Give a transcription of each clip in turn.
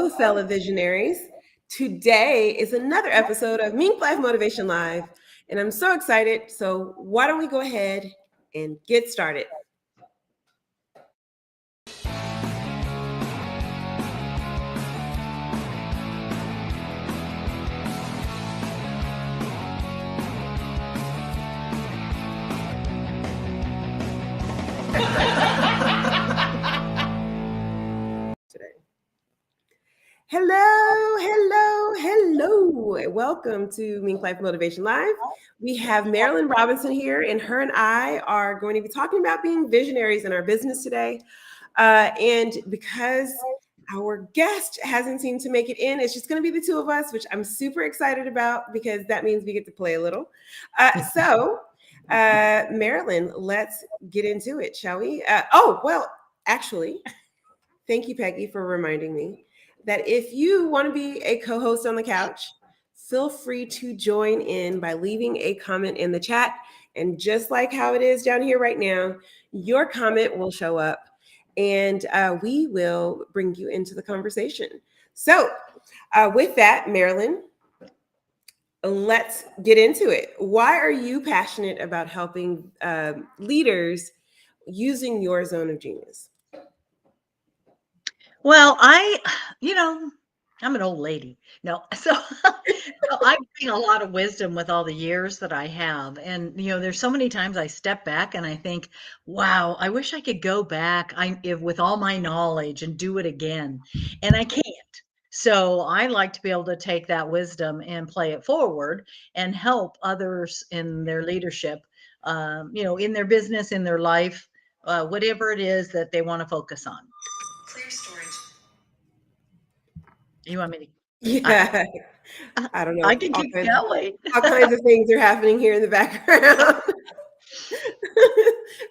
Hello, fellow visionaries. Today is another episode of MinkLife Motivation Live, and I'm so excited. So, why don't we go ahead and get started? Hello. Welcome to MinkLife Motivation Live. We have Marilyn Robinson here, and her and I are going to be talking about being visionaries in our business today. And because our guest hasn't seemed to make it in, it's just going to be the two of us, which I'm super excited about because that means we get to play a little. Marilyn, let's get into it, shall we? Actually, thank you, Peggy, for reminding me that if you want to be a co-host on the couch, feel free to join in by leaving a comment in the chat. And just like how it is down here right now, your comment will show up and we will bring you into the conversation. So with that, Marilyn, let's get into it. Why are you passionate about helping leaders using your zone of genius? Well, I'm an old lady. No, so I bring a lot of wisdom with all the years that I have. And, there's so many times I step back and I think, wow, I wish I could go back with all my knowledge and do it again. And I can't. So I like to be able to take that wisdom and play it forward and help others in their leadership, in their business, in their life, whatever it is that they want to focus on. Clear storage. You want me to? Yeah, I don't know. I can keep going. All kinds of things are happening here in the background.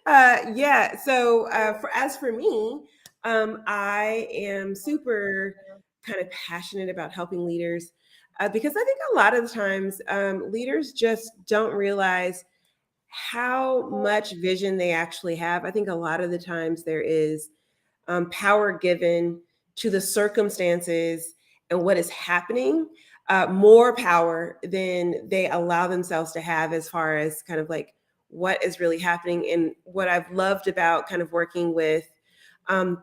As for me, I am super kind of passionate about helping leaders because I think a lot of the times leaders just don't realize how much vision they actually have. I think a lot of the times there is power given to the circumstances and what is happening, more power than they allow themselves to have as far as kind of like what is really happening. And what I've loved about kind of working with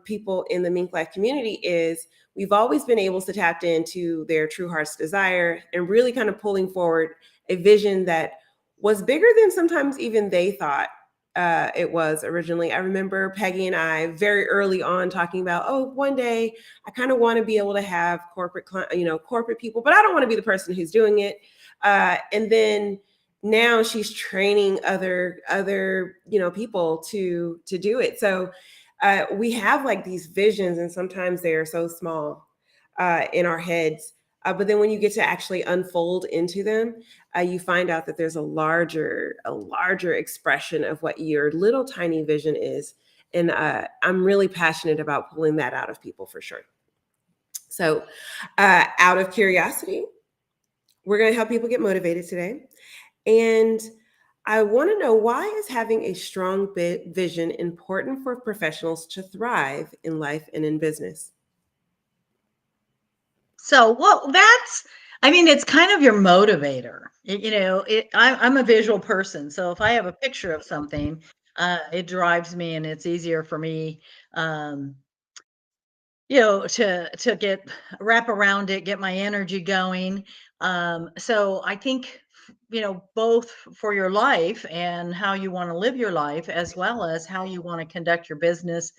people in the MinkLife community is we've always been able to tap into their true heart's desire and really kind of pulling forward a vision that was bigger than sometimes even they thought it was originally. I remember Peggy and I very early on talking about, one day I kind of want to be able to have corporate people, but I don't want to be the person who's doing it. And then now she's training other people to do it. So we have like these visions, and sometimes they are so small in our heads. But then when you get to actually unfold into them, you find out that there's a larger expression of what your little tiny vision is. And I'm really passionate about pulling that out of people for sure. So out of curiosity, we're going to help people get motivated today. And I want to know, why is having a strong vision important for professionals to thrive in life and in business? So, it's kind of your motivator. I'm a visual person. So if I have a picture of something, it drives me, and it's easier for me, to wrap around it, get my energy going. So I think, both for your life and how you want to live your life, as well as how you want to conduct your business,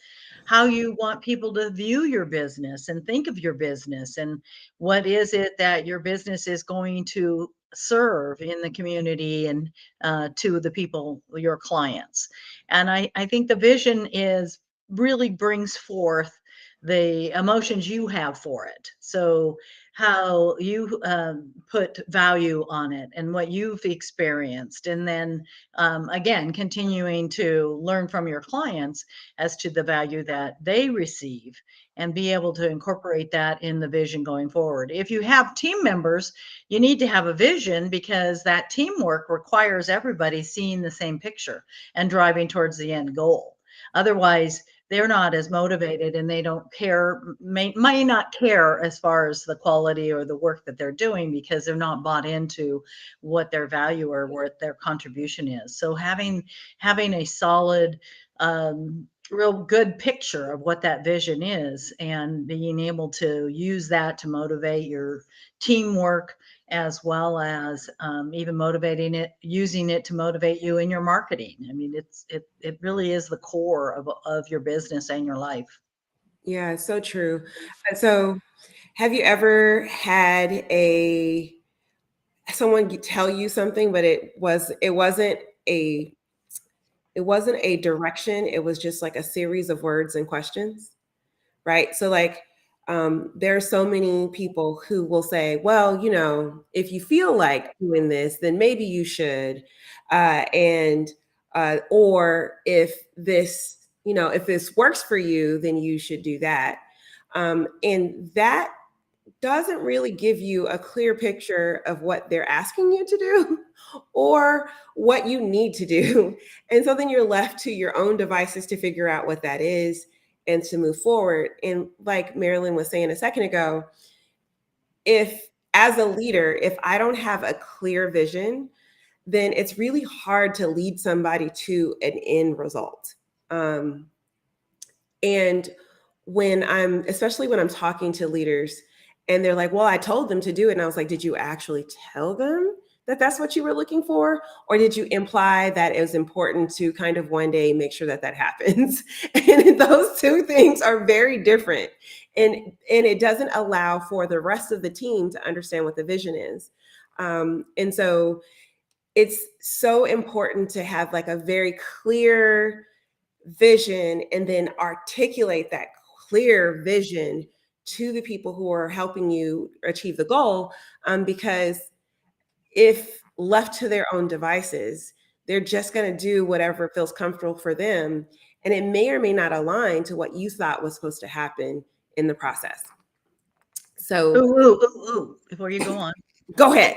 how you want people to view your business and think of your business, and what is it that your business is going to serve in the community and to the people, your clients. And I think the vision really brings forth the emotions you have for it. So how you put value on it and what you've experienced. And then again, continuing to learn from your clients as to the value that they receive and be able to incorporate that in the vision going forward. If you have team members, you need to have a vision, because that teamwork requires everybody seeing the same picture and driving towards the end goal. Otherwise, they're not as motivated and they don't care, may not care as far as the quality or the work that they're doing because they're not bought into what their value or what their contribution is. So having a solid, real good picture of what that vision is and being able to use that to motivate your teamwork, as well as even motivating it, using it to motivate you in your marketing. I mean, it really is the core of your business and your life. Yeah, so true. So, have you ever had a someone tell you something, but a it wasn't a direction. It was just like a series of words and questions, right? So like there are so many people who will say, well, if you feel like doing this, then maybe you should. And or if this works for you, then you should do that. And that doesn't really give you a clear picture of what they're asking you to do or what you need to do. And so then you're left to your own devices to figure out what that is and to move forward. And like Marilyn was saying a second ago, if as a leader, if I don't have a clear vision, then it's really hard to lead somebody to an end result. And especially when I'm talking to leaders and they're like, well, I told them to do it. And I was like, did you actually tell them that that's what you were looking for? Or did you imply that it was important to kind of one day make sure that that happens? And those two things are very different. And it doesn't allow for the rest of the team to understand what the vision is. And so it's so important to have like a very clear vision and then articulate that clear vision to the people who are helping you achieve the goal. Because if left to their own devices, they're just going to do whatever feels comfortable for them. And it may or may not align to what you thought was supposed to happen in the process. Ooh, So ooh, ooh, ooh, before you go on. go ahead.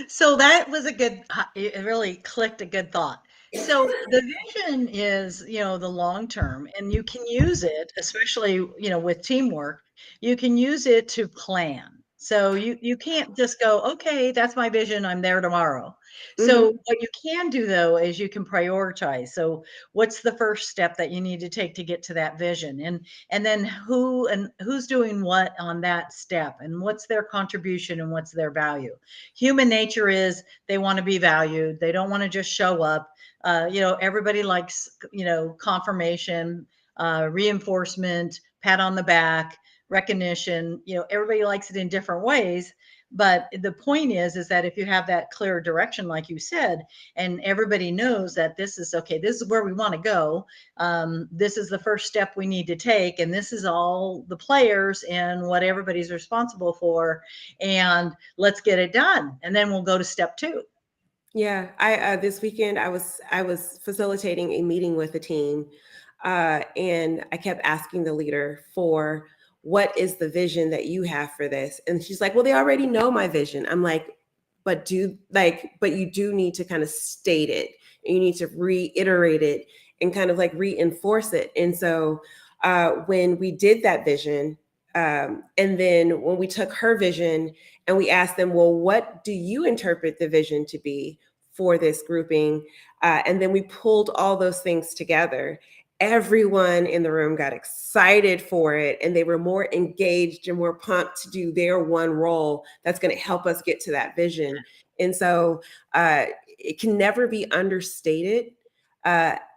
So that was a good, it really clicked a good thought. So the vision is, the long term, and you can use it, especially, with teamwork, you can use it to plan. So you can't just go, okay, that's my vision, I'm there tomorrow. So Hmm. what you can do though is you can prioritize. So what's the first step that you need to take to get to that vision? And then who's doing what on that step, and what's their contribution and what's their value? Human nature is they want to be valued. They don't want to just show up. Everybody likes, confirmation, reinforcement, pat on the back, recognition. Everybody likes it in different ways. But the point is that if you have that clear direction, like you said, and everybody knows that this is okay, this is where we want to go. This is the first step we need to take, and this is all the players and what everybody's responsible for. And let's get it done. And then we'll go to step two. Yeah, I this weekend I was facilitating a meeting with a team, and I kept asking the leader for what is the vision that you have for this, and she's like, "Well, they already know my vision." I'm like, but you do need to kind of state it, and you need to reiterate it and kind of like reinforce it." And so when we did that vision, and then when we took her vision and we asked them, well, what do you interpret the vision to be for this grouping? And then we pulled all those things together. Everyone in the room got excited for it, and they were more engaged and more pumped to do their one role that's going to help us get to that vision. And so it can never be understated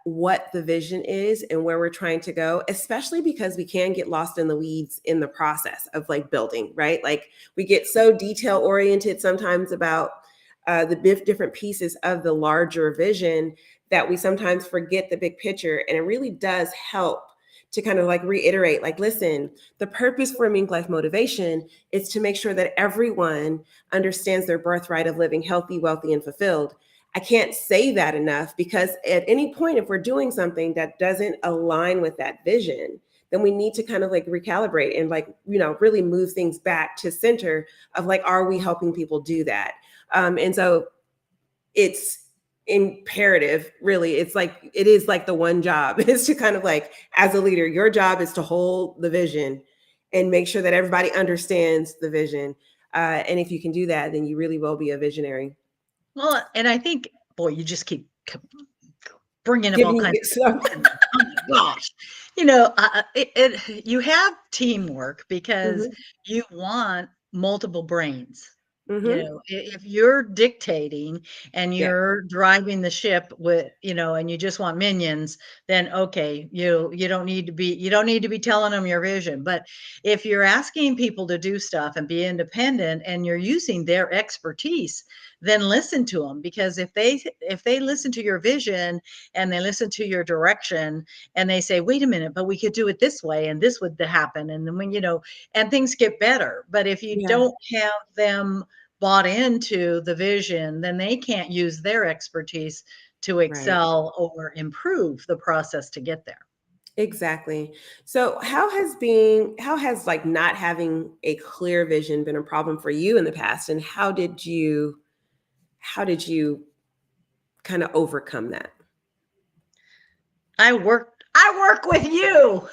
what the vision is and where we're trying to go, especially because we can get lost in the weeds in the process of like building, right? Like we get so detail oriented sometimes about the different pieces of the larger vision that we sometimes forget the big picture. And it really does help to kind of like reiterate, like, listen, the purpose for MinkLife Motivation is to make sure that everyone understands their birthright of living healthy, wealthy, and fulfilled. I can't say that enough, because at any point, if we're doing something that doesn't align with that vision, then we need to kind of like recalibrate and like, really move things back to center of like, are we helping people do that? And so it's imperative, really. It's like, it is like the one job is to kind of like, as a leader, your job is to hold the vision and make sure that everybody understands the vision. And if you can do that, then you really will be a visionary. Well, and I think, boy, you just keep bringing up all Giving you kinds good of stuff. visions. Oh my gosh. You have teamwork because Hmm. you want multiple brains. Hmm. If you're dictating and Yeah. you're driving the ship with, and you just want minions, then okay, you don't need to be telling them your vision. But if you're asking people to do stuff and be independent and you're using their expertise, then listen to them, because if they listen to your vision and they listen to your direction and they say, wait a minute, but we could do it this way and this would happen, and then and things get better. But if you Yeah. don't have them bought into the vision, then they can't use their expertise to Right. excel or improve the process to get there. Exactly. So how has like not having a clear vision been a problem for you in the past? And how did you kind of overcome that? I work with you.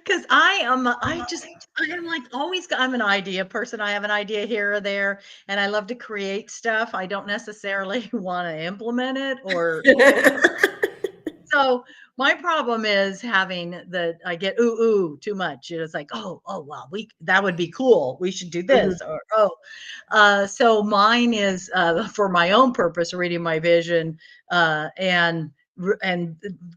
Because I am like always, I'm an idea person. I have an idea here or there, and I love to create stuff. I don't necessarily want to implement it or so my problem is having I get too much. It's like, oh wow, that would be cool. We should do Mhm. this. Or so mine is for my own purpose, reading my vision, and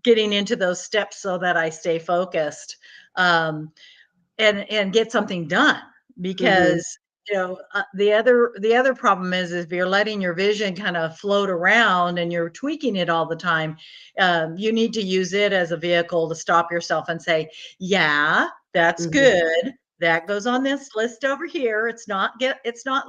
getting into those steps so that I stay focused. Um, and get something done, Mhm. because the other problem is if you're letting your vision kind of float around and you're tweaking it all the time, you need to use it as a vehicle to stop yourself and say, yeah, that's Mhm. good, that goes on this list over here. It's not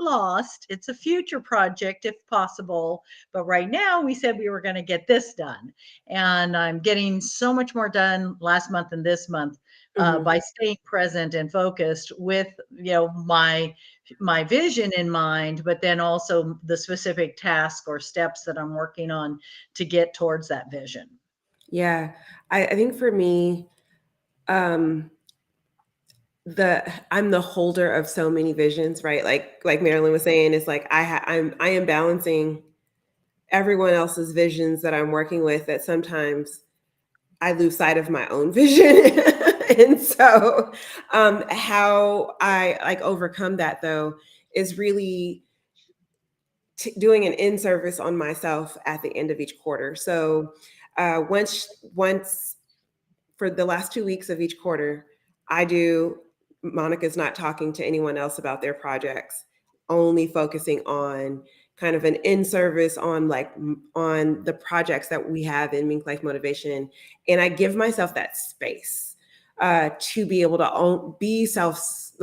lost, it's a future project if possible, but right now we said we were going to get this done, and I'm getting so much more done last month and this month, Mhm. by staying present and focused with my vision in mind, but then also the specific task or steps that I'm working on to get towards that vision. Yeah. I think for me, um, I'm the holder of so many visions, right? Like Marilyn was saying, it's like I am balancing everyone else's visions that I'm working with, that sometimes I lose sight of my own vision. And so how I like overcome that though is really doing an in service on myself at the end of each quarter. So once for the last 2 weeks of each quarter, I do. Monica's not talking to anyone else about their projects, only focusing on kind of an in service on on the projects that we have in Mink Life Motivation. And I give myself that space to be able to be just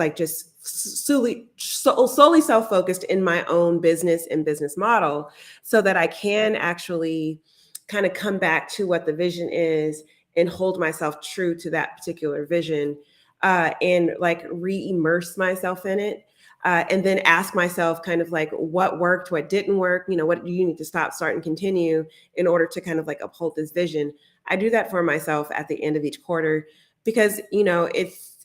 solely self-focused in my own business and business model, so that I can actually kind of come back to what the vision is and hold myself true to that particular vision, and like re-immerse myself in it, and then ask myself kind of like what worked, what didn't work, what do you need to stop, start, and continue in order to kind of like uphold this vision. I do that for myself at the end of each quarter, because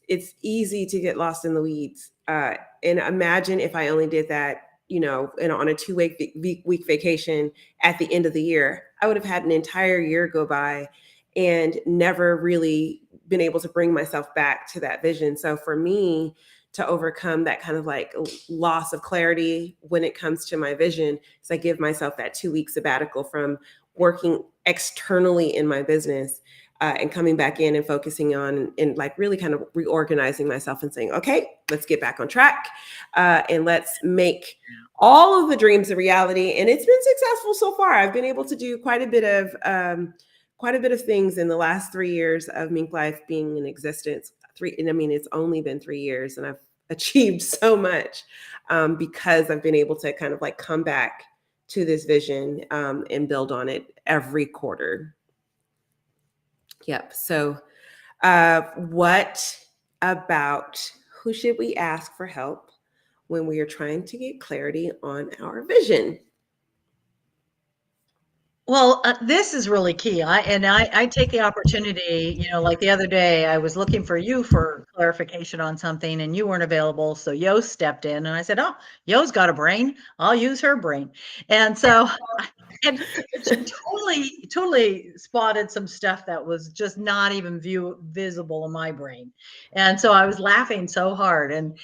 it's easy to get lost in the weeds, and imagine if I only did that, on a 2 week vacation at the end of the year. I would have had an entire year go by and never really been able to bring myself back to that vision. So for me to overcome that kind of like loss of clarity when it comes to my vision, is I give myself that 2 week sabbatical from working externally in my business, and coming back in and focusing on and like really kind of reorganizing myself and saying, okay, let's get back on track, and let's make all of the dreams a reality. And it's been successful so far. I've been able to do quite a bit of things in the last 3 years of Mink Life being in existence. And I mean, it's only been 3 years, and I've achieved so much, because I've been able to kind of like come back to this vision, and build on it every quarter. Yep. So, what about who should we ask for help when we are trying to get clarity on our vision? Well, this is really key. I take the opportunity, like the other day, I was looking for you for clarification on something, and you weren't available, so Yo stepped in, and I said, "Oh, Yo's got a brain. I'll use her brain." And so, and she totally spotted some stuff that was just not even visible in my brain, and so I was laughing so hard, you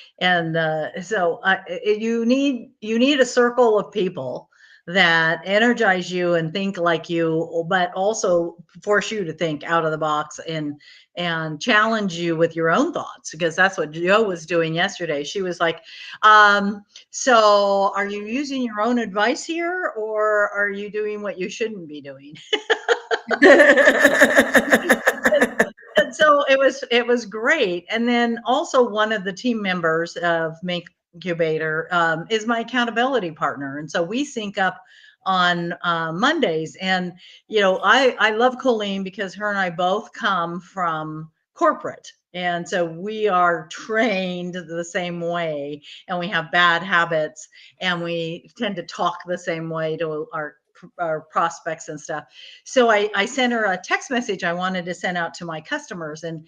need a circle of people that energize you and think like you, but also force you to think out of the box and challenge you with your own thoughts, because that's what Jo was doing yesterday. She was like, so are you using your own advice here, or are you doing what you shouldn't be doing? And so it was great. And then also one of the team members of Make Incubator is my accountability partner, and so we sync up on Mondays. And I love Colleen because her and I both come from corporate, and so we are trained the same way, and we have bad habits, and we tend to talk the same way to our prospects and stuff. So I sent her a text message I wanted to send out to my customers, and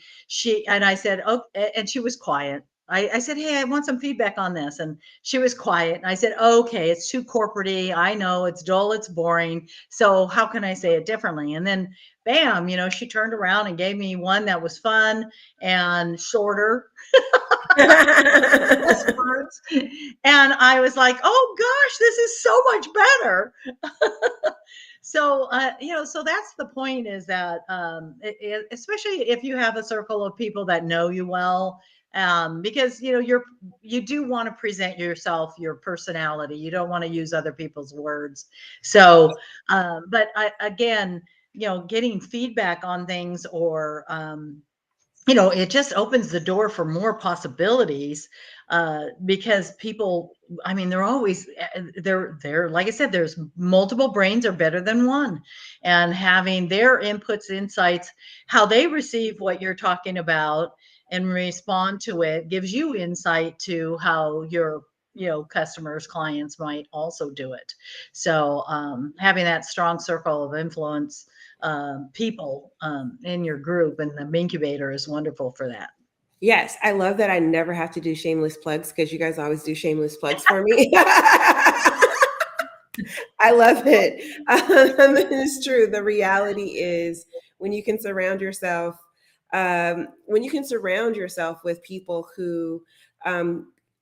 I said, oh, and she was quiet. I said, hey, I want some feedback on this. And she was quiet. And I said, okay, it's too corporate-y. I know it's dull, it's boring. So how can I say it differently? And then bam, she turned around and gave me one that was fun and shorter, less words. And I was like, oh gosh, this is so much better. So that's the point, is that especially if you have a circle of people that know you well, because you do want to present yourself, your personality. You don't want to use other people's words. So, but again, getting feedback on things, or it just opens the door for more possibilities, because people, I mean, they're always they're like I said, there's multiple brains are better than one, and having their inputs, insights, how they receive what you're talking about and respond to it gives you insight to how your customers, clients might also do it. So having that strong circle of influence, people in your group, and the incubator is wonderful for that. Yes, I love that I never have to do shameless plugs because you guys always do shameless plugs for me. I love it. It's true. The reality is when you can surround yourself, with people who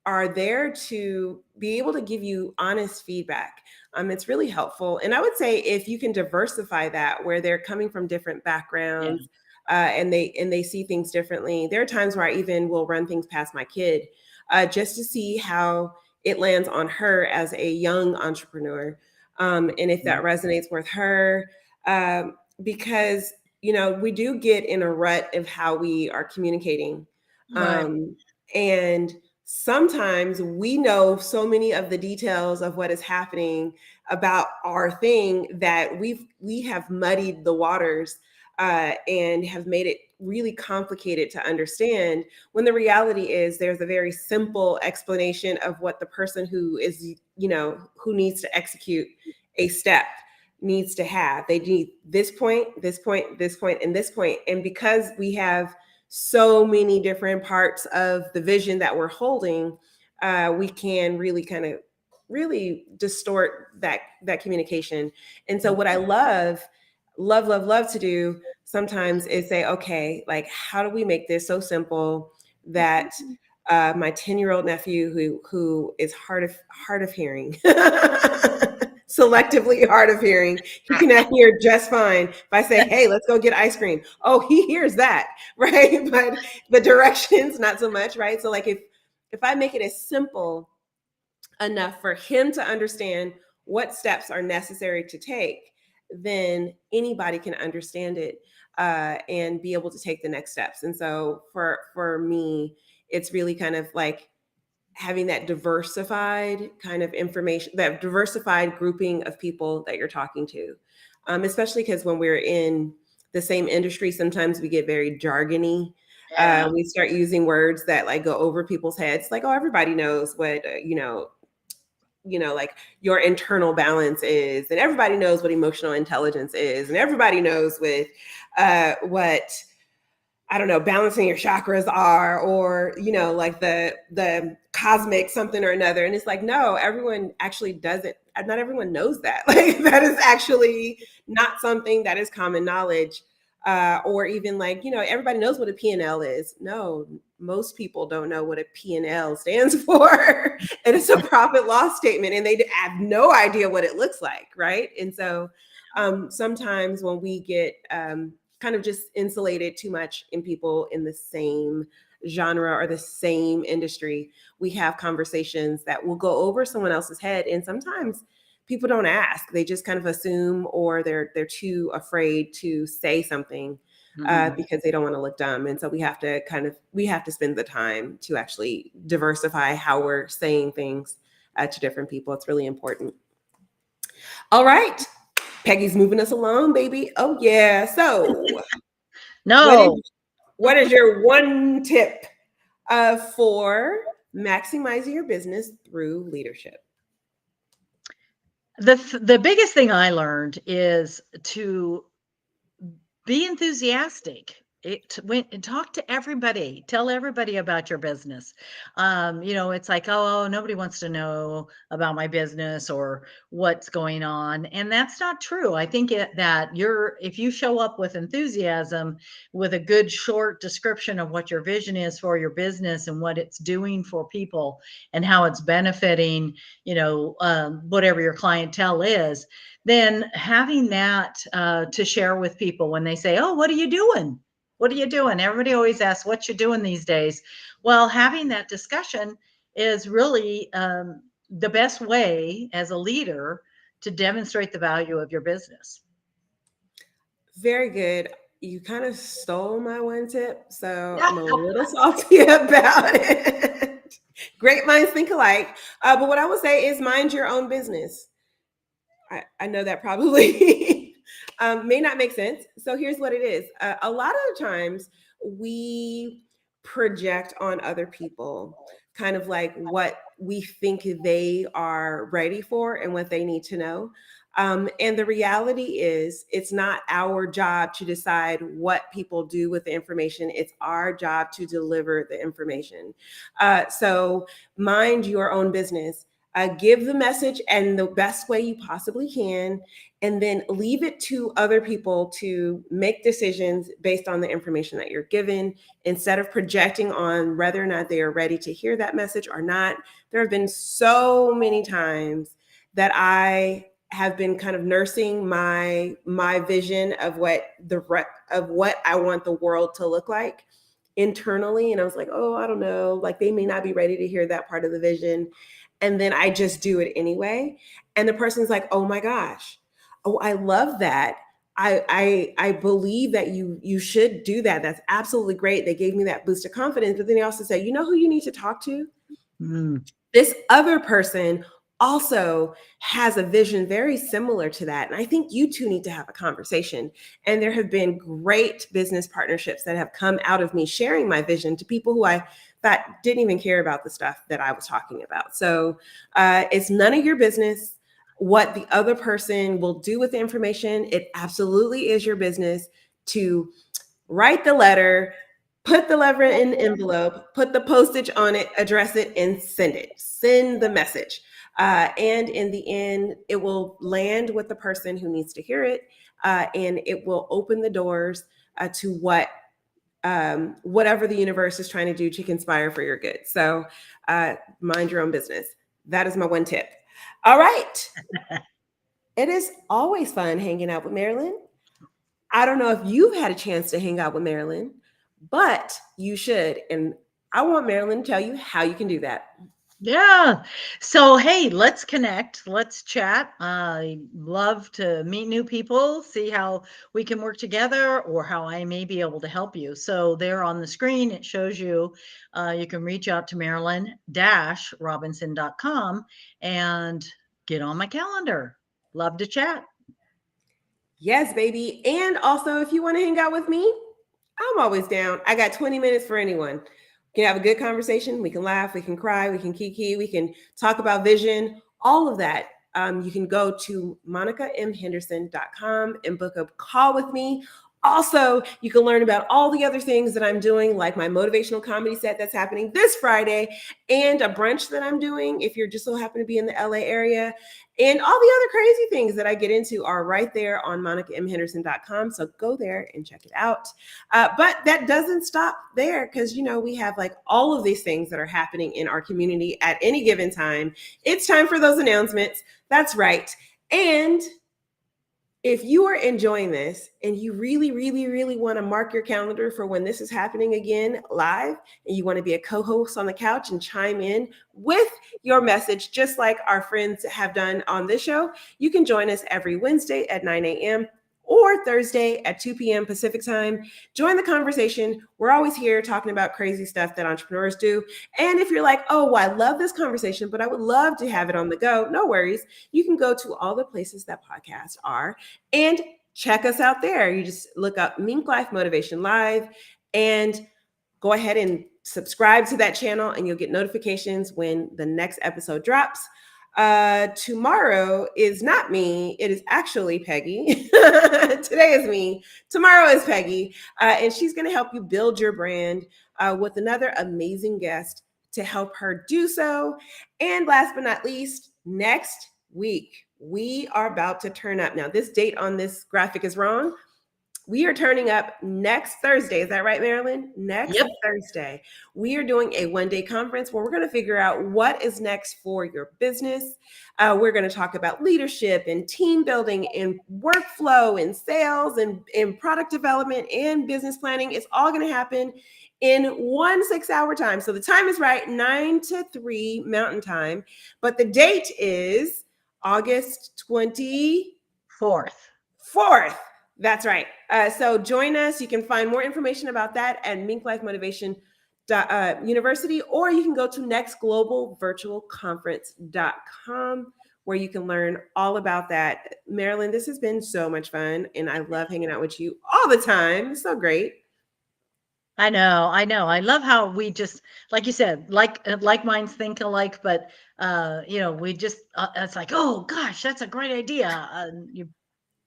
are there to be able to give you honest feedback, it's really helpful. And I would say if you can diversify that, where they're coming from different Yeah. backgrounds, and they see things differently. There are times where I even will run things past my kid, just to see how it lands on her as a young entrepreneur, and if that resonates with her, because we do get in a rut of how we are communicating, Right. um, and sometimes we know so many of the details of what is happening about our thing that we have muddied the waters, and have made it really complicated to understand, when the reality is there's a very simple explanation of what the person who needs to execute a step needs to have. They need this point, this point, this point, and this point. And because we have so many different parts of the vision that we're holding, we can really kind of really distort that communication. And so what I love to do sometimes is say, okay, like, how do we make this so simple that my 10-year-old nephew, who is hard of hearing, selectively hard of hearing, he can hear just fine if I say, hey, let's go get ice cream. Oh, he hears that, right? But the directions, not so much, right? So like if I make it as simple enough for him to understand what steps are necessary to take, then anybody can understand it, and be able to take the next steps. And so for me, it's really kind of like having that diversified kind of information, that diversified grouping of people that you're talking to, especially because when we're in the same industry, sometimes we get very jargony. Yeah. We start using words that like go over people's heads, like, oh, everybody knows what like your internal balance is, and everybody knows what emotional intelligence is, and everybody knows what I don't know, balancing your chakras are, or, like the cosmic something or another. And it's like, no, everyone actually doesn't, not everyone knows that. Like, that is actually not something that is common knowledge. Or even like, everybody knows what a P&L is. No, most people don't know what a P&L stands for. And it's a profit loss statement, and they have no idea what it looks like, right? And so sometimes when we get kind of just insulated too much in people in the same genre or the same industry, we have conversations that will go over someone else's head. And sometimes people don't ask, they just kind of assume, or they're too afraid to say something because they don't want to look dumb. And so we have to spend the time to actually diversify how we're saying things to different people. It's really important. All right, Peggy's moving us along, baby. Oh yeah. So No. what is your one tip for maximizing your business through leadership? The biggest thing I learned is to be enthusiastic. And talk to everybody. Tell everybody about your business. It's like, oh, nobody wants to know about my business or what's going on, and that's not true. I think that if you show up with enthusiasm, with a good short description of what your vision is for your business and what it's doing for people and how it's benefiting, whatever your clientele is, then having that to share with people when they say, oh, what are you doing? What are you doing? Everybody always asks, what you doing these days? Well, having that discussion is really the best way as a leader to demonstrate the value of your business. Very good. You kind of stole my one tip, so I'm a little salty about it. Great minds think alike. But what I would say is mind your own business. I know that probably may not make sense. So here's what it is. A lot of the times we project on other people kind of like what we think they are ready for and what they need to know. And the reality is, it's not our job to decide what people do with the information. It's our job to deliver the information. So mind your own business. Give the message in the best way you possibly can, and then leave it to other people to make decisions based on the information that you're given, instead of projecting on whether or not they are ready to hear that message or not. There have been so many times that I have been kind of nursing my vision of what I want the world to look like internally, and I was like, oh, I don't know, like they may not be ready to hear that part of the vision. And then I just do it anyway. And the person's like, oh my gosh, oh, I love that. I believe that you should do that. That's absolutely great. They gave me that boost of confidence. But then they also say, you know who you need to talk to? This other person also has a vision very similar to that. And I think you two need to have a conversation. And there have been great business partnerships that have come out of me sharing my vision to people who I thought didn't even care about the stuff that I was talking about. So it's none of your business what the other person will do with the information. It absolutely is your business to write the letter, put the letter in the envelope, put the postage on it, address it, and send it. Send the message. And in the end, it will land with the person who needs to hear it, and it will open the doors to whatever the universe is trying to do to conspire for your good. So mind your own business. That is my one tip. All right. It is always fun hanging out with Marilyn. I don't know if you've had a chance to hang out with Marilyn, but you should. And I want Marilyn to tell you how you can do that. Yeah. So, hey, let's connect. Let's chat. I love to meet new people, see how we can work together or how I may be able to help you. So, there on the screen, it shows you you can reach out to Marilyn-Robinson.com and get on my calendar. Love to chat. Yes, baby. And also, if you want to hang out with me, I'm always down. I got 20 minutes for anyone. We can have a good conversation. We can laugh. We can cry. We can kiki. We can talk about vision all of that, you can go to monicamhenderson.com and book a call with me. Also, you can learn about all the other things that I'm doing, like my motivational comedy set that's happening this Friday, and a brunch that I'm doing if you're just so happen to be in the LA area. And all the other crazy things that I get into are right there on monicamhenderson.com. So go there and check it out. But that doesn't stop there, because, we have like all of these things that are happening in our community at any given time. It's time for those announcements. That's right. And if you are enjoying this and you really, really, really want to mark your calendar for when this is happening again live, and you want to be a co-host on the couch and chime in with your message, just like our friends have done on this show, you can join us every Wednesday at 9 a.m. or Thursday at 2 p.m. Pacific time. Join the conversation. We're always here talking about crazy stuff that entrepreneurs do. And if you're like, oh, well, I love this conversation, but I would love to have it on the go, no worries. You can go to all the places that podcasts are and check us out there. You just look up MinkLife Motivation Live and go ahead and subscribe to that channel, and you'll get notifications when the next episode drops. Tomorrow is not me. It is actually Peggy. Today is me. Tomorrow is Peggy. And she's going to help you build your brand with another amazing guest to help her do so. And last but not least, next week, we are about to turn up. Now, this date on this graphic is wrong. We are turning up next Thursday. Is that right, Marilyn? Next Thursday. We are doing a one-day conference where we're going to figure out what is next for your business. We're going to talk about leadership and team building and workflow and sales and product development and business planning. It's all going to happen in 1 6-hour time. So the time is right, 9 to 3 Mountain Time. But the date is August 24th. That's right. So join us. You can find more information about that at MinkLife Motivation University, or you can go to nextglobalvirtualconference.com, where you can learn all about that. Marilyn, this has been so much fun, and I love hanging out with you all the time. It's so great. I know. I love how we just, like you said, like minds think alike, but we just it's like, oh gosh, that's a great idea. You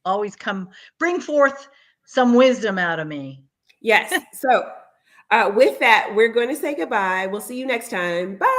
always bring forth some wisdom out of me. Yes. So with that, we're going to say goodbye. We'll see you next time. Bye.